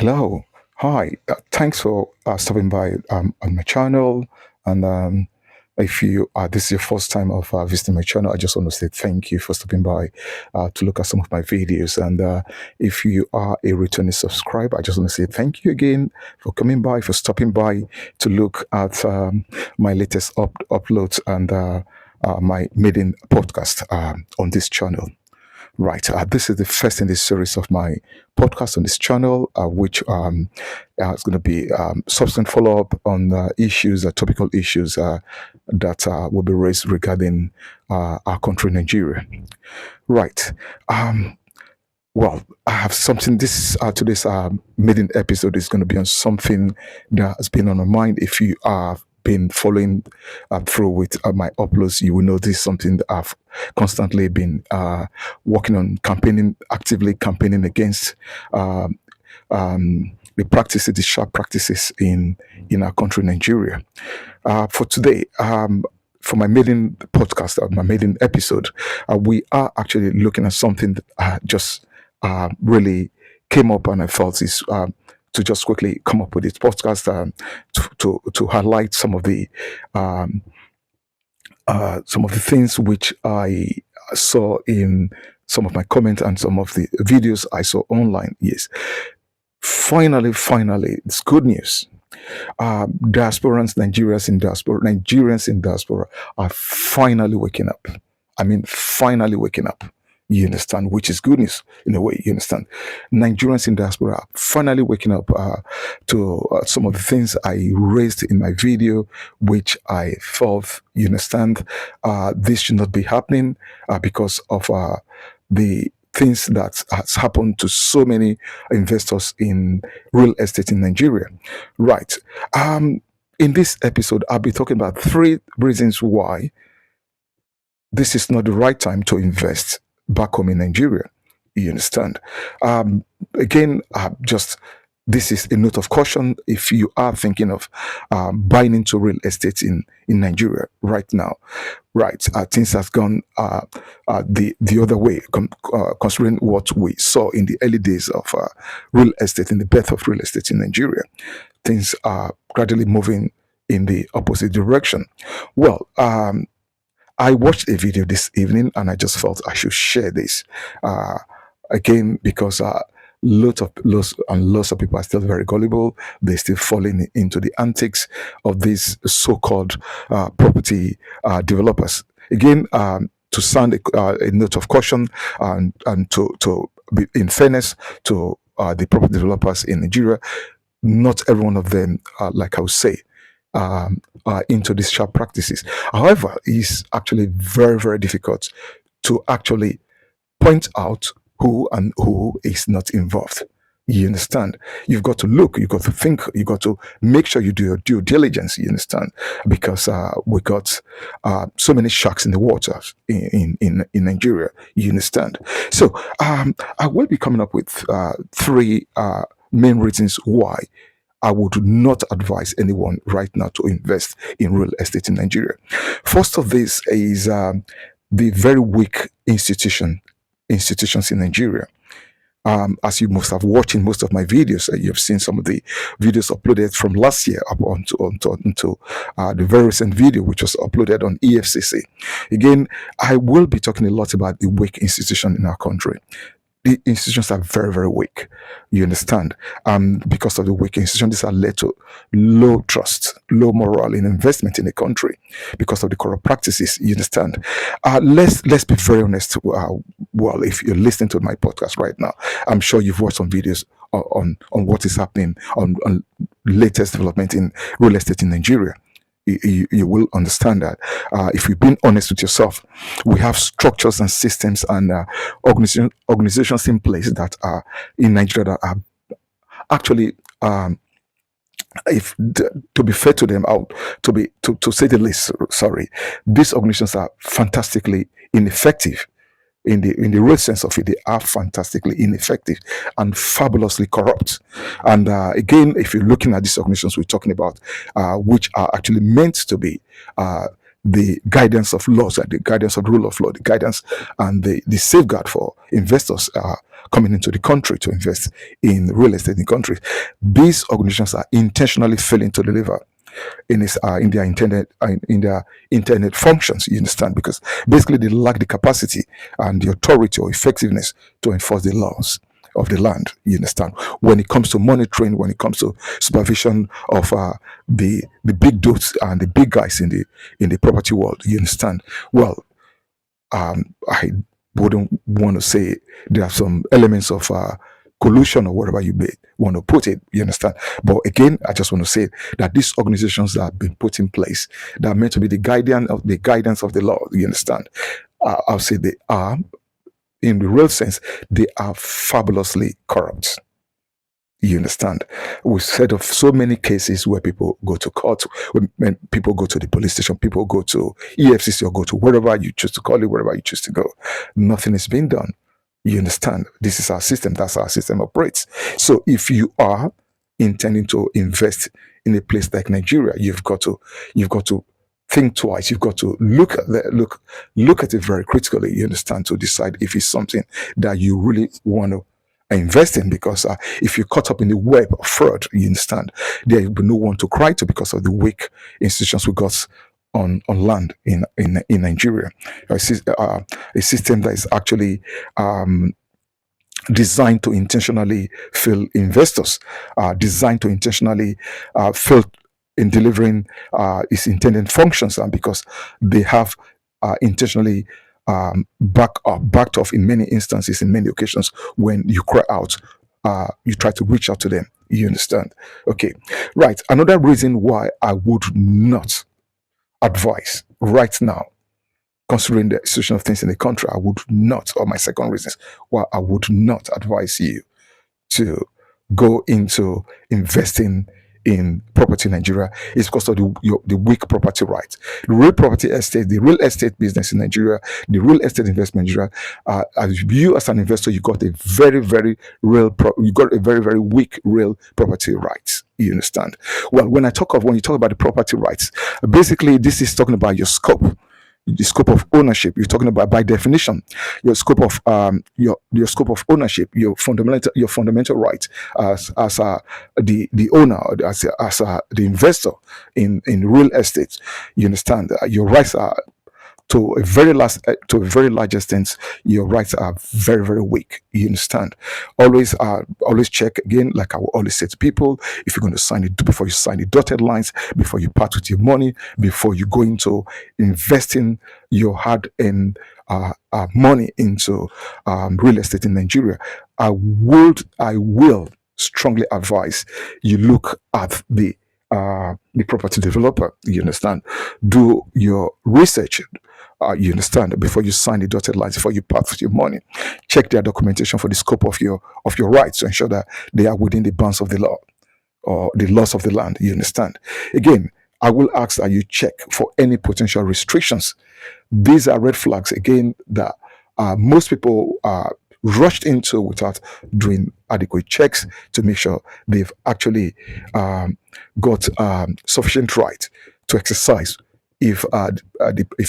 Hello. Hi. Thanks for stopping by on my channel. And if you this is your first time of visiting my channel, I just want to say thank you for stopping by to look at some of my videos. And if you are a returning subscriber, I just want to say thank you again for coming by, for stopping by to look at my latest uploads and my maiden podcast on this channel. Right. This is the first in this series of my podcast on this channel, which is going to be subsequent follow-up on issues, topical issues that will be raised regarding our country, Nigeria. Right. Well, I have something. This today's maiden episode is going to be on something that has been on my mind. If you have been following through with my uploads, you will know this is something that I've constantly been working on, actively campaigning against the practices, the sharp practices in our country, Nigeria. For today, for my maiden podcast, my maiden episode, we are actually looking at something that just really came up, and I felt is to just quickly come up with this podcast to highlight some of the things which I saw in some of my comments and some of the videos I saw online. Yes, finally, it's good news. Diasporans, Nigerians in diaspora are finally waking up. I mean, finally waking up. You understand, which is good news in a way. You understand, Nigerians in diaspora are finally waking up to some of the things I raised in my video, which I felt, you understand, this should not be happening because of the things that has happened to so many investors in real estate in Nigeria. Right. In this episode, I'll be talking about 3 reasons why this is not the right time to invest back home in Nigeria. You understand? Again, just this is a note of caution if you are thinking of buying into real estate in Nigeria right now. Right, things have gone the other way, considering what we saw in the early days of real estate, in the birth of real estate in Nigeria. Things are gradually moving in the opposite direction. Well, I watched a video this evening and I just felt I should share this again because lots of people are still very gullible. They're still falling into the antics of these so-called property developers. Again, to sound a note of caution and to be in fairness to the property developers in Nigeria, not every one of them, like I would say, are into these sharp practices. However, it's actually very, very difficult to actually point out who and who is not involved. You understand? You've got to look, you've got to think, you've got to make sure you do your due diligence, you understand? Because we got so many sharks in the water in Nigeria, you understand? So I will be coming up with 3 main reasons why I would not advise anyone right now to invest in real estate in Nigeria. First of this is the very weak institutions in Nigeria. As you must have watched in most of my videos, you've seen some of the videos uploaded from last year up onto the very recent video, which was uploaded on EFCC. Again, I will be talking a lot about the weak institution in our country. The institutions are very, very weak. You understand? Because of the weak institutions, this has led to low trust, low morale in investment in the country because of the corrupt practices. You understand? Let's be very honest. Well, if you're listening to my podcast right now, I'm sure you've watched some videos on what is happening on latest development in real estate in Nigeria. You will understand that if you've been honest with yourself, we have structures and systems and organizations in place that are in Nigeria that are actually, to be fair to them, to say the least, sorry, these organizations are fantastically ineffective. In the real sense of it, they are fantastically ineffective and fabulously corrupt. And again, if you're looking at these organizations we're talking about, which are actually meant to be the guidance of laws, and the guidance of the rule of law, the guidance and the safeguard for investors coming into the country to invest in real estate in the country. These organizations are intentionally failing to deliver in their internet functions. You understand? Because basically they lack the capacity and the authority or effectiveness to enforce the laws of the land. You understand? When it comes to monitoring, when it comes to supervision of the big dogs and the big guys in the property world. You understand? Well, I wouldn't want to say there are some elements of collusion or whatever you may want to put it. You understand? But again, I just want to say that these organizations that have been put in place, that are meant to be the guardian of the guidance of the law. You understand? I'll say they are, in the real sense, they are fabulously corrupt. You understand? We've said of so many cases where people go to court, when people go to the police station, people go to EFCC or go to wherever you choose to call it, wherever you choose to go. Nothing is being done. You understand? This is our system. That's how our system operates. So if you are intending to invest in a place like Nigeria, you've got to think twice. You've got to look at it very critically. You understand? To decide if it's something that you really want to invest in, because if you're caught up in the web of fraud, you understand, there will be no one to cry to because of the weak institutions we got on land in Nigeria. A system that is actually designed to intentionally fail investors, designed to intentionally fail in delivering its intended functions, and because they have intentionally backed off in many instances, in many occasions, when you cry out, you try to reach out to them. You understand? Okay, right. Another reason why I would not advise right now, considering the situation of things in the country, I would not, or my second reason is why I would not advise you to go into investing in property in Nigeria is because of the weak property rights. The real estate business in Nigeria, the real estate investment in Nigeria, as you as an investor, you got a very, very very weak real property rights. You understand? Well, when you talk about the property rights, basically this is talking about your scope. The scope of ownership. You're talking about, by definition, your scope of your scope of ownership, your fundamental right as the owner, as the investor in real estate. You understand? Your rights are, to a very large extent, your rights are very, very weak. You understand? Always check again, like I will always say to people, if you're going to sign it, before you sign the dotted lines, before you part with your money, before you go into investing your hard-earned money into real estate in Nigeria, I will strongly advise you look at the property developer. You understand? Do your research. You understand? Before you sign the dotted lines, before you part with your money, check their documentation for the scope of your rights to ensure that they are within the bounds of the law or the laws of the land. You understand? Again, I will ask that you check for any potential restrictions. These are red flags again that most people are rushed into without doing adequate checks to make sure they've actually got sufficient right to exercise if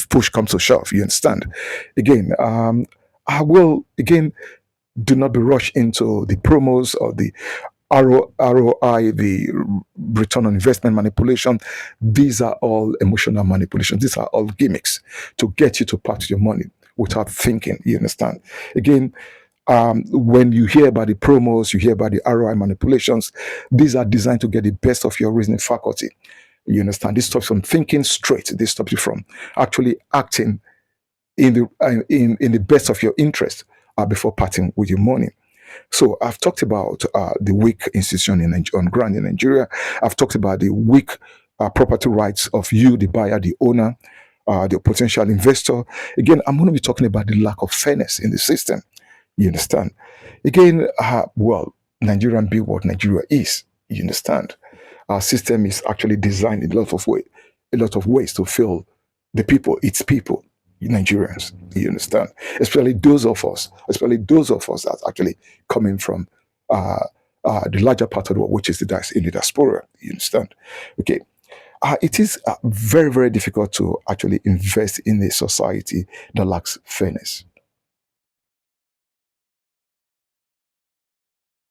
push comes to shove. You understand? Again, I will again do not be rushed into the promos or the ROI, the return on investment manipulation. These are all emotional manipulations. These are all gimmicks to get you to part your money without thinking. You understand? Again, when you hear about the promos, you hear about the ROI manipulations, these are designed to get the best of your reasoning faculty. You understand? This stops you from thinking straight. This stops you from actually acting in the best of your interest before parting with your money. So I've talked about the weak institution on ground in Nigeria. I've talked about the weak property rights of you, the buyer, the owner, the potential investor. Again, I'm going to be talking about the lack of fairness in the system. You understand? Again, well, Nigeria be what Nigeria is. You understand? Our system is actually designed in a lot of ways to fail its people, Nigerians. You understand? Especially those of us that's actually coming from the larger part of the world, which is in the diaspora. You understand? Okay. it is very, very difficult to actually invest in a society that lacks fairness.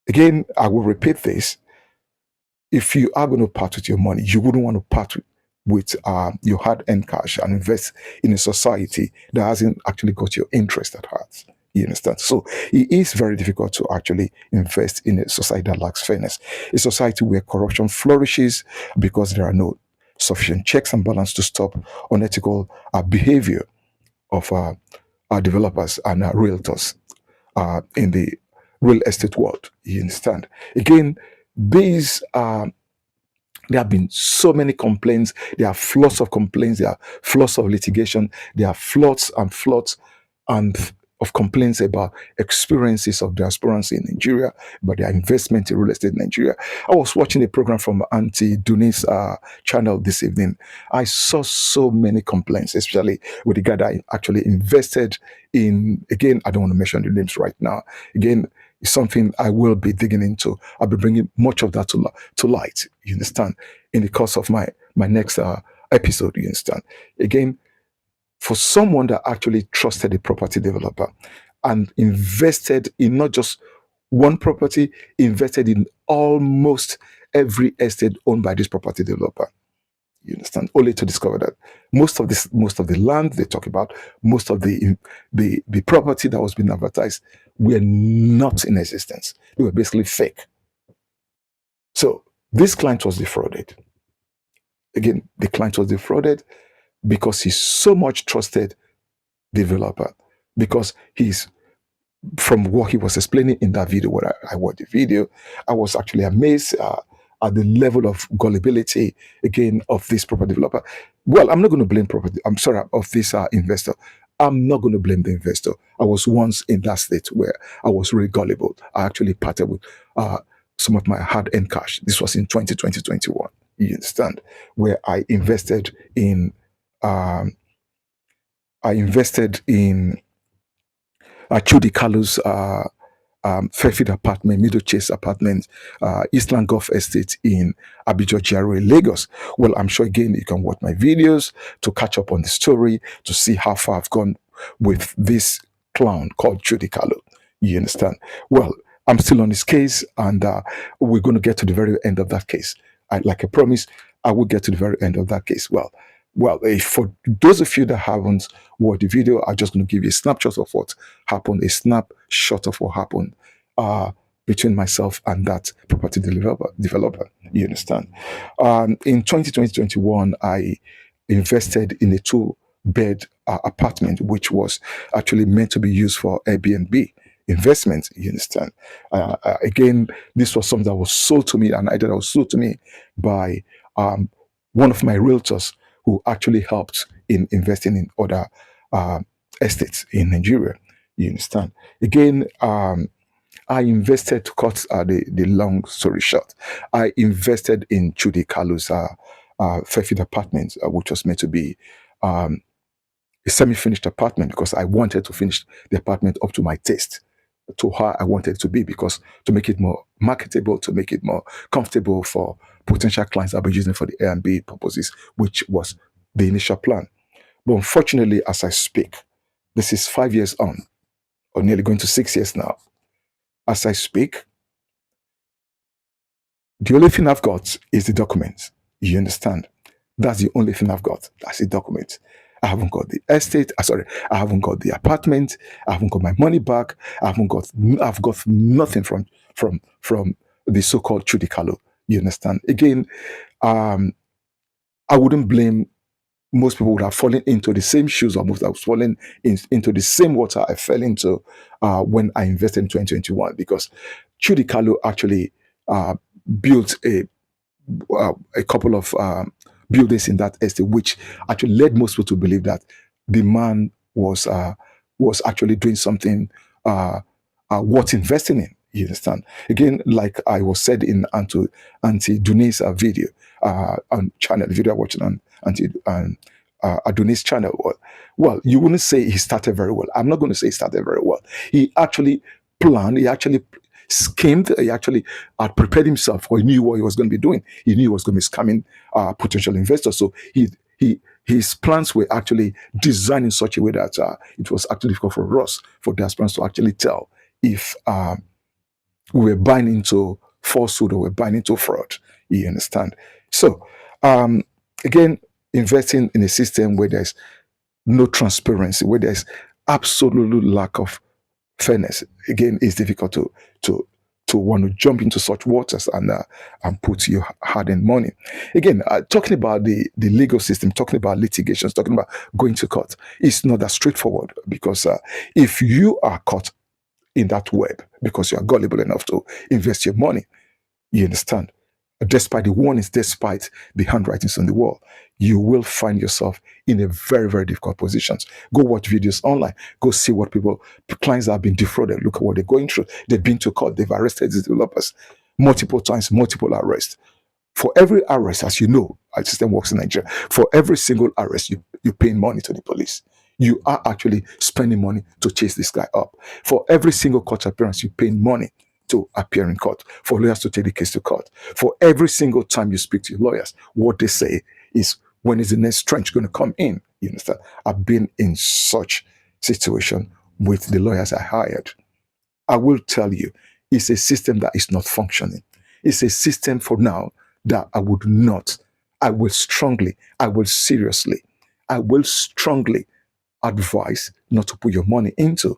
Again, I will repeat this. If you are going to part with your money, you wouldn't want to part with your hard-earned cash and invest in a society that hasn't actually got your interest at heart. You understand? So it is very difficult to actually invest in a society that lacks fairness, a society where corruption flourishes because there are no sufficient checks and balance to stop unethical behavior of our developers and our realtors in the real estate world. You understand? Again, these there have been so many complaints. There are floods of complaints. There are floods of litigation. There are floods and of complaints about experiences of diasporans in Nigeria, about their investment in real estate in Nigeria. I was watching a program from Auntie Duni's channel this evening. I saw so many complaints, especially with the guy that actually invested in, again, I don't want to mention the names right now. Again, it's something I will be digging into. I'll be bringing much of that to light, you understand, in the course of my next episode, you understand. Again, for someone that actually trusted a property developer and invested in not just one property, invested in almost every estate owned by this property developer. You understand? Only to discover that most of the land they talk about, most of the property that was being advertised were not in existence. They were basically fake. So this client was defrauded. Again, the client was defrauded because he so much trusted developer, because he's, from what he was explaining in that video, when I watched the video, I was actually amazed at the level of gullibility, again, of this property developer. Well, I'm not going to blame property. I'm sorry, of this investor. I'm not going to blame the investor. I was once in that state where I was really gullible. I actually parted with some of my hard-earned cash. This was in 2020, 2021. You understand? Where um, I invested in Chudi Kalu's Fairfield apartment, Middle Chase apartment, Eastland Golf Estate in Abidjan, GRA, Lagos. Well, I'm sure again you can watch my videos to catch up on the story, to see how far I've gone with this clown called Chudi Kalu. You understand? Well, I'm still on this case, and we're going to get to the very end of that case. Like I promised, I will get to the very end of that case. Well, for those of you that haven't watched the video, I'm just going to give you a snapshot of what happened, a snapshot of what happened between myself and that property developer. You understand? In 2020-21, I invested in a two-bed apartment, which was actually meant to be used for Airbnb investment. You understand? Again, this was something that was sold to me, an idea that was sold to me by one of my realtors who actually helped in investing in other estates in Nigeria. You understand? Again, I invested, to cut the long story short, I invested in Chudi Kalu's Fairfield apartment, which was meant to be a semi-finished apartment, because I wanted to finish the apartment up to my taste, to how I wanted it to be, because to make it more marketable, to make it more comfortable for potential clients that will be using it for the Airbnb purposes, which was the initial plan. But unfortunately, as I speak, this is 5 years on, or nearly going to 6 years now. As I speak, the only thing I've got is the documents. You understand? That's the only thing I've got. That's the document. I haven't got the estate. Sorry, I haven't got the apartment. I haven't got my money back. I've got nothing from the so-called Chudi Kalu. You understand? Again, I wouldn't blame. Most people would have fallen into the same shoes, or most have fallen into the same water I fell into when I invested in 2021, because Chudi Kalu actually built a couple of buildings in that estate, which actually led most people to believe that the man was actually doing something worth investing in. You understand? Again, like I was said in Auntie Duni's video on channel, the video I watched on Auntie Adoni's channel. Well, you wouldn't say he started very well. I'm not going to say he started very well. He actually planned. schemed. He actually had prepared himself, or he knew what he was going to be doing. He knew he was going to be scamming potential investors. So his plans were actually designed in such a way that it was actually difficult for us, for diasporans, to actually tell if we were buying into falsehood or we're buying into fraud. You understand? So, again, investing in a system where there's no transparency, where there's absolute lack of fairness, again, it's difficult to want to jump into such waters and put your hard-earned money. Again, talking about the legal system, talking about litigations, talking about going to court, it's not that straightforward, because if you are caught in that web because you are gullible enough to invest your money, you understand, despite the warnings, despite the handwritings on the wall, you will find yourself in a very, very difficult positions. Go watch videos online. Go see what clients that have been defrauded. Look at what they're going through. They've been to court. They've arrested these developers multiple times, multiple arrests. For every arrest, as you know, our system works in Nigeria. For every single arrest, you're paying money to the police. You are actually spending money to chase this guy up. For every single court appearance, you're paying money to appear in court, for lawyers to take the case to court. For every single time you speak to your lawyers, what they say is, when is the next trench going to come in? You understand? I've been in such situation with the lawyers I hired. I will tell you, it's a system that is not functioning. It's a system for now that I will strongly advise not to put your money into.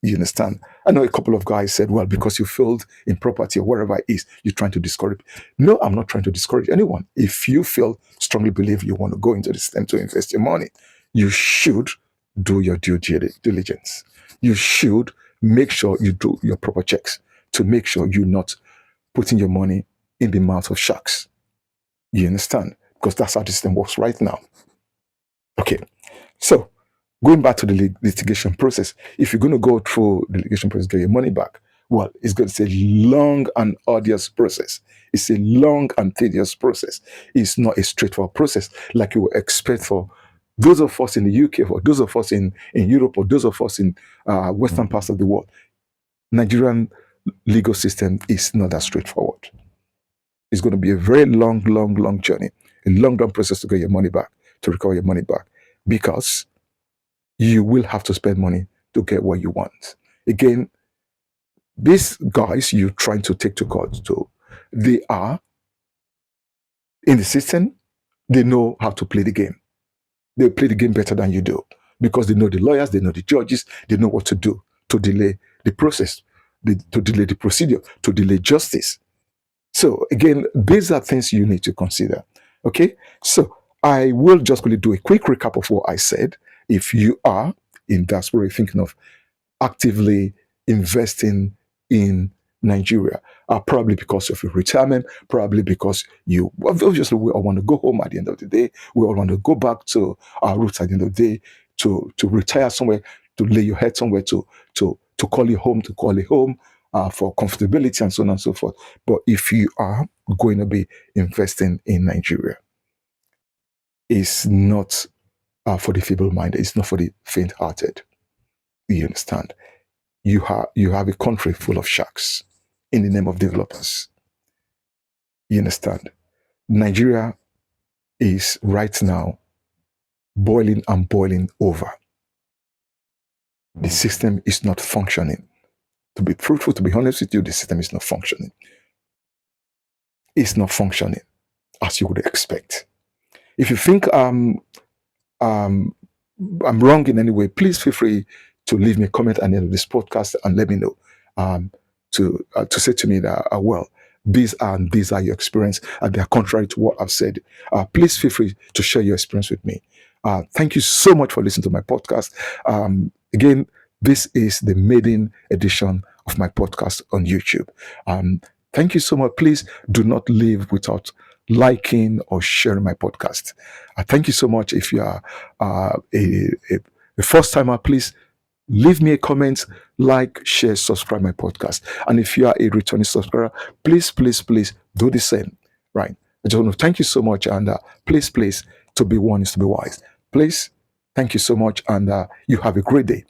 You understand? I know a couple of guys said, well, because you failed in property or wherever it is, you're trying to discourage. No, I'm not trying to discourage anyone. If you strongly believe you want to go into the system to invest your money, you should do your due diligence. You should make sure you do your proper checks to make sure you're not putting your money in the mouth of sharks. You understand? Because that's how the system works right now. Okay, so going back to the litigation process, if you're going to go through the litigation process, get your money back, well, it's going to be a long and arduous process. It's a long and tedious process. It's not a straightforward process like you would expect for those of us in the UK, or those of us in Europe, or those of us in Western parts of the world. Nigerian legal system is not that straightforward. It's going to be a very long journey, a long process to get your money back, to recover your money back, because you will have to spend money to get what you want. Again, these guys you're trying to take to court, they are in the system. They know how to play the game. They play the game better than you do, because they know the lawyers, they know the judges, they know what to do to delay the process, to delay the procedure, to delay justice. So again, these are things you need to consider. Okay, so I will just really do a quick recap of what I said. If you are in diaspora, thinking of actively investing in Nigeria, probably because of your retirement, probably because you obviously we all want to go home at the end of the day. We all want to go back to our roots at the end of the day, to retire somewhere, to lay your head somewhere, to call it home, for comfortability and so on and so forth. But if you are going to be investing in Nigeria, it's not for the feeble-minded. It's not for the faint-hearted. You understand? You have a country full of sharks in the name of developers. You understand? Nigeria is right now boiling over. The system is not functioning. To be truthful, to be honest with you, the system is not functioning. It's not functioning as you would expect. If you think I'm wrong in any way, please feel free to leave me a comment at the end of this podcast and let me know. To say to me that, well, these are your experience and they are contrary to what I've said. Please feel free to share your experience with me. Thank you so much for listening to my podcast. Again, this is the maiden edition of my podcast on YouTube. Thank you so much. Please do not leave without liking or sharing my podcast. Thank you so much. If you are a first timer, please leave me a comment, like, share, subscribe my podcast. And if you are a returning subscriber, please do the same. Right? I just want to thank you so much, and please, to be one is to be wise. Please, thank you so much, and you have a great day.